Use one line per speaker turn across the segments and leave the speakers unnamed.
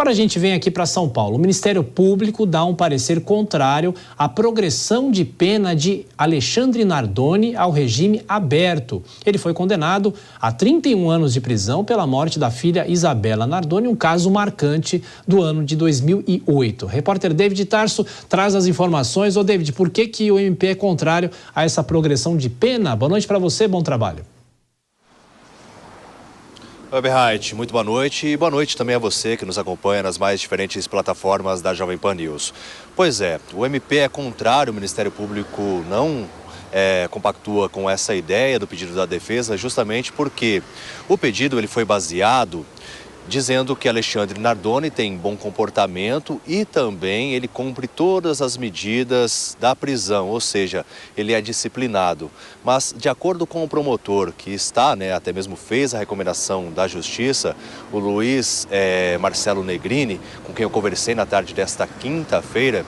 Agora a gente vem aqui para São Paulo. O Ministério Público dá um parecer contrário à progressão de pena de Alexandre Nardoni ao regime aberto. Ele foi condenado a 31 anos de prisão pela morte da filha Isabela Nardoni, um caso marcante do ano de 2008. O repórter David Tarso traz as informações. Ô David, por que o MP é contrário a essa progressão de pena? Boa noite para você, bom trabalho.
Oi, Berrait, muito boa noite e boa noite também a você que nos acompanha nas mais diferentes plataformas da Jovem Pan News. Pois é, o MP é contrário, o Ministério Público não compactua com essa ideia do pedido da defesa, justamente porque o pedido ele foi baseado dizendo que Alexandre Nardoni tem bom comportamento e também ele cumpre todas as medidas da prisão, ou seja, ele é disciplinado. Mas, de acordo com o promotor que está, até mesmo fez a recomendação da Justiça, o Luiz Marcelo Negrini, com quem eu conversei na tarde desta quinta-feira,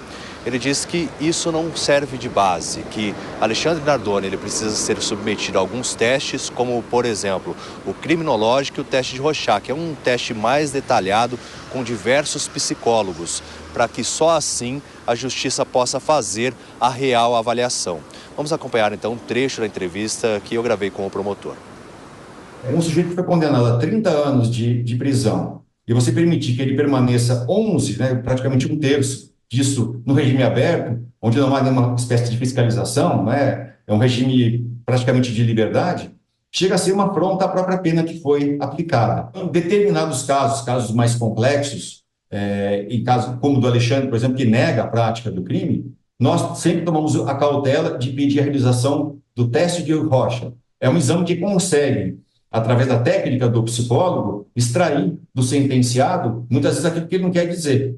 ele diz que isso não serve de base, que Alexandre Nardoni ele precisa ser submetido a alguns testes, como, por exemplo, o criminológico e o teste de Rorschach, que é um teste mais detalhado com diversos psicólogos, para que só assim a Justiça possa fazer a real avaliação. Vamos acompanhar então um trecho da entrevista que eu gravei com o promotor.
Um sujeito que foi condenado a 30 anos de prisão e você permitir que ele permaneça 11, praticamente um terço, disso no regime aberto, onde não há nenhuma espécie de fiscalização, é um regime praticamente de liberdade, chega a ser uma afronta à própria pena que foi aplicada. Em determinados casos mais complexos, em casos como o do Alexandre, por exemplo, que nega a prática do crime, nós sempre tomamos a cautela de pedir a realização do teste de Rorschach. É um exame que consegue, através da técnica do psicólogo, extrair do sentenciado, muitas vezes, aquilo que ele não quer dizer.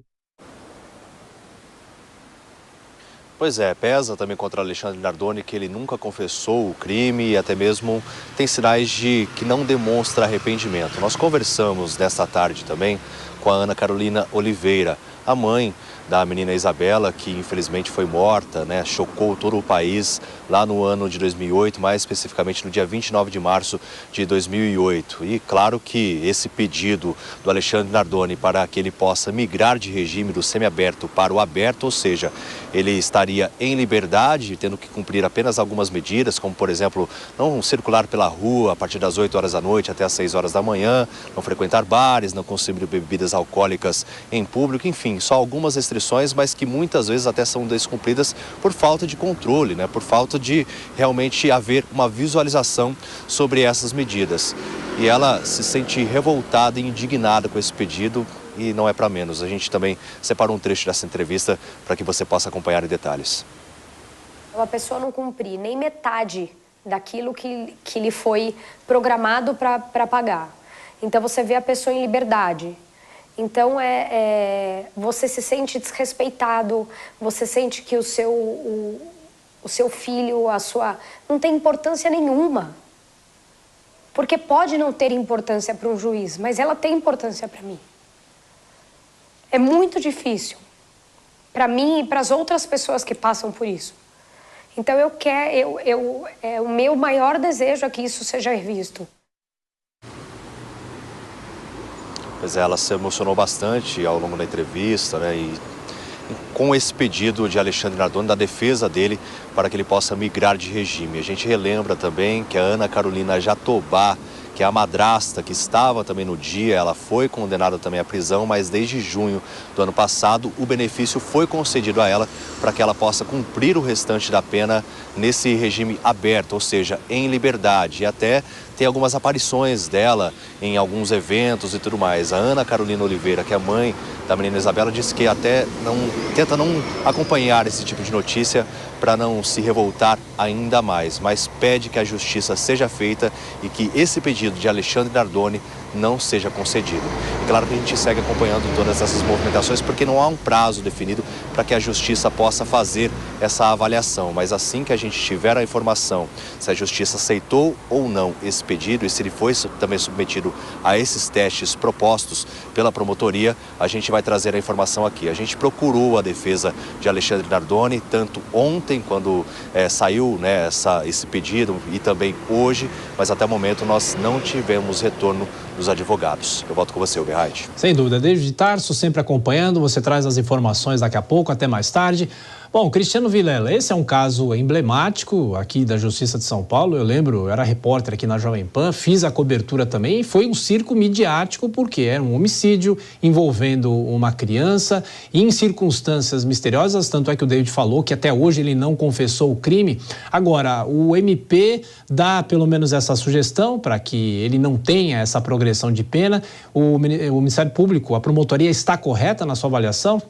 Pois é, pesa também contra Alexandre Nardoni que ele nunca confessou o crime e até mesmo tem sinais de que não demonstra arrependimento. Nós conversamos nesta tarde também com a Ana Carolina Oliveira, a mãe da menina Isabela, que infelizmente foi morta, chocou todo o país lá no ano de 2008, mais especificamente no dia 29 de março de 2008. E claro que esse pedido do Alexandre Nardoni para que ele possa migrar de regime do semiaberto para o aberto, ou seja, ele estaria em liberdade, tendo que cumprir apenas algumas medidas, como por exemplo, não circular pela rua a partir das 8 horas da noite até as 6 horas da manhã, não frequentar bares, não consumir bebidas alcoólicas em público, enfim, só algumas restrições, mas que muitas vezes até são descumpridas por falta de controle, por falta de realmente haver uma visualização sobre essas medidas. E ela se sente revoltada e indignada com esse pedido e não é para menos. A gente também separou um trecho dessa entrevista para que você possa acompanhar em detalhes.
A pessoa não cumprir nem metade daquilo que lhe foi programado para pagar. Então você vê a pessoa em liberdade. Então, você se sente desrespeitado, você sente que o seu filho, não tem importância nenhuma. Porque pode não ter importância para um juiz, mas ela tem importância para mim. É muito difícil para mim e para as outras pessoas que passam por isso. Então, o meu maior desejo é que isso seja revisto.
Pois é, ela se emocionou bastante ao longo da entrevista, e com esse pedido de Alexandre Nardoni, da defesa dele, para que ele possa migrar de regime. A gente relembra também que a Ana Carolina Jatobá, que é a madrasta que estava também no dia, ela foi condenada também à prisão, mas desde junho do ano passado o benefício foi concedido a ela para que ela possa cumprir o restante da pena nesse regime aberto, ou seja, em liberdade. E até tem algumas aparições dela em alguns eventos e tudo mais. A Ana Carolina Oliveira, que é a mãe da menina Isabela, disse que até tenta não acompanhar esse tipo de notícia para não se revoltar ainda mais, mas pede que a justiça seja feita e que esse pedido de Alexandre Nardoni não seja concedido. E claro que a gente segue acompanhando todas essas movimentações porque não há um prazo definido para que a justiça possa fazer essa avaliação, mas assim que a gente tiver a informação se a justiça aceitou ou não esse pedido e se ele foi também submetido a esses testes propostos pela promotoria, a gente vai trazer a informação aqui. A gente procurou a defesa de Alexandre Nardoni, tanto ontem, quando saiu esse pedido, e também hoje, mas até o momento nós não tivemos retorno dos advogados. Eu volto com você, Override.
Sem dúvida. David Tarso, sempre acompanhando, você traz as informações daqui a pouco, até mais tarde. Bom, Cristiano Vilela, esse é um caso emblemático aqui da Justiça de São Paulo. Eu lembro, eu era repórter aqui na Jovem Pan, fiz a cobertura também e foi um circo midiático porque era um homicídio envolvendo uma criança em circunstâncias misteriosas, tanto é que o David falou que até hoje ele não confessou o crime. Agora, o MP dá pelo menos essa sugestão para que ele não tenha essa progressão de pena. O Ministério Público, a promotoria está correta na sua avaliação?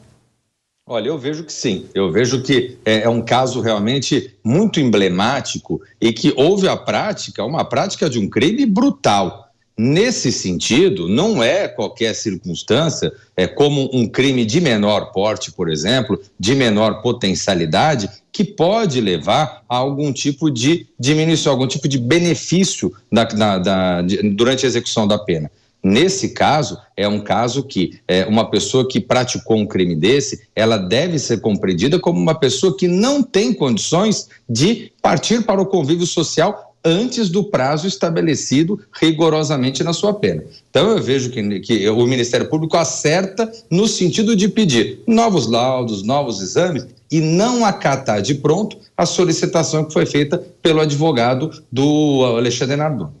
Olha, eu vejo que sim. Eu vejo que é um caso realmente muito emblemático e que houve uma prática de um crime brutal. Nesse sentido, não é qualquer circunstância, como um crime de menor porte, por exemplo, de menor potencialidade, que pode levar a algum tipo de diminuição, algum tipo de benefício durante a execução da pena. Nesse caso, é um caso que uma pessoa que praticou um crime desse, ela deve ser compreendida como uma pessoa que não tem condições de partir para o convívio social antes do prazo estabelecido rigorosamente na sua pena. Então, eu vejo que o Ministério Público acerta no sentido de pedir novos laudos, novos exames e não acatar de pronto a solicitação que foi feita pelo advogado do Alexandre Nardoni.